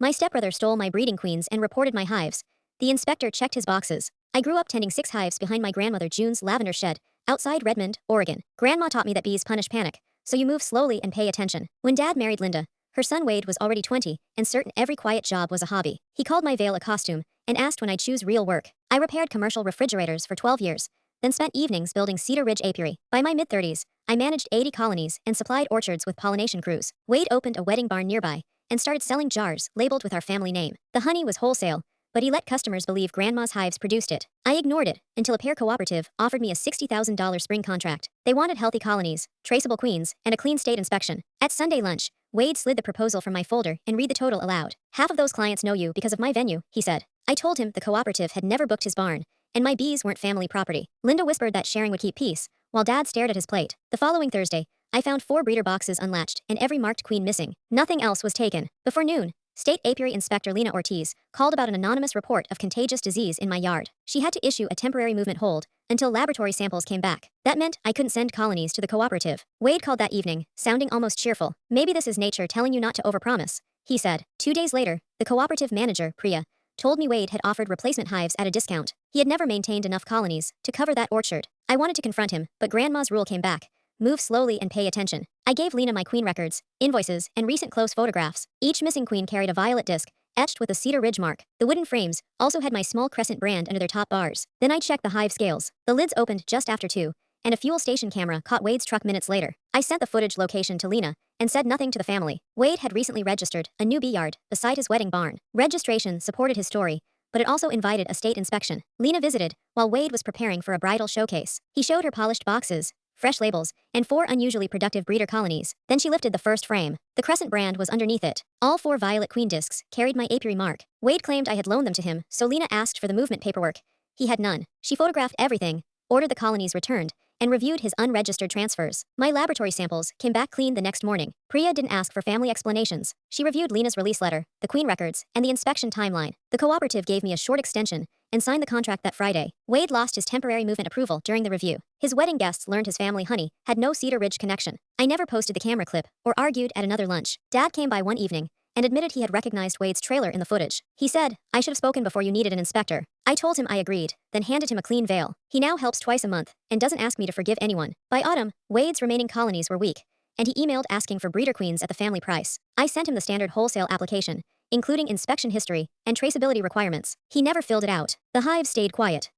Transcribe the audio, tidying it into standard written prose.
My stepbrother stole my breeding queens and reported my hives. The inspector checked his boxes. I grew up tending 6 hives behind my grandmother June's lavender shed, outside Redmond, Oregon. Grandma taught me that bees punish panic, so you move slowly and pay attention. When Dad married Linda, her son Wade was already 20, and certain every quiet job was a hobby. He called my veil a costume, and asked when I'd choose real work. I repaired commercial refrigerators for 12 years, then spent evenings building Cedar Ridge apiary. By my mid-30s, I managed 80 colonies and supplied orchards with pollination crews. Wade opened a wedding barn nearby, and started selling jars labeled with our family name. The honey was wholesale, but he let customers believe Grandma's hives produced it. I ignored it until a pear cooperative offered me a $60,000 spring contract. They wanted healthy colonies, traceable queens, and a clean state inspection. At Sunday lunch, Wade slid the proposal from my folder and read the total aloud. "Half of those clients know you because of my venue," he said. I told him the cooperative had never booked his barn, and my bees weren't family property. Linda whispered that sharing would keep peace, while Dad stared at his plate. The following Thursday, I found 4 breeder boxes unlatched and every marked queen missing. Nothing else was taken. Before noon, State Apiary Inspector Lena Ortiz called about an anonymous report of contagious disease in my yard. She had to issue a temporary movement hold until laboratory samples came back. That meant I couldn't send colonies to the cooperative. Wade called that evening, sounding almost cheerful. "Maybe this is nature telling you not to overpromise," he said. 2 days later, the cooperative manager, Priya, told me Wade had offered replacement hives at a discount. He had never maintained enough colonies to cover that orchard. I wanted to confront him, but Grandma's rule came back. Move slowly and pay attention. I gave Lena my queen records, invoices, and recent close photographs. Each missing queen carried a violet disc, etched with a Cedar Ridge mark. The wooden frames also had my small crescent brand under their top bars. Then I checked the hive scales. The lids opened just after 2, and a fuel station camera caught Wade's truck minutes later. I sent the footage location to Lena and said nothing to the family. Wade had recently registered a new bee yard beside his wedding barn. Registration supported his story, but it also invited a state inspection. Lena visited while Wade was preparing for a bridal showcase. He showed her polished boxes, fresh labels, and 4 unusually productive breeder colonies. Then she lifted the first frame. The crescent brand was underneath it. All 4 violet queen discs carried my apiary mark. Wade claimed I had loaned them to him, so Lena asked for the movement paperwork. He had none. She photographed everything, ordered the colonies returned, and reviewed his unregistered transfers. My laboratory samples came back clean the next morning. Priya didn't ask for family explanations. She reviewed Lena's release letter, the queen records, and the inspection timeline. The cooperative gave me a short extension and signed the contract that Friday. Wade lost his temporary movement approval during the review. His wedding guests learned his family honey had no Cedar Ridge connection. I never posted the camera clip or argued at another lunch. Dad came by one evening and admitted he had recognized Wade's trailer in the footage. He said, "I should have spoken before you needed an inspector." I told him I agreed, then handed him a clean veil. He now helps twice a month and doesn't ask me to forgive anyone. By autumn, Wade's remaining colonies were weak, and he emailed asking for breeder queens at the family price. I sent him the standard wholesale application, including inspection history and traceability requirements. He never filled it out. The hive stayed quiet.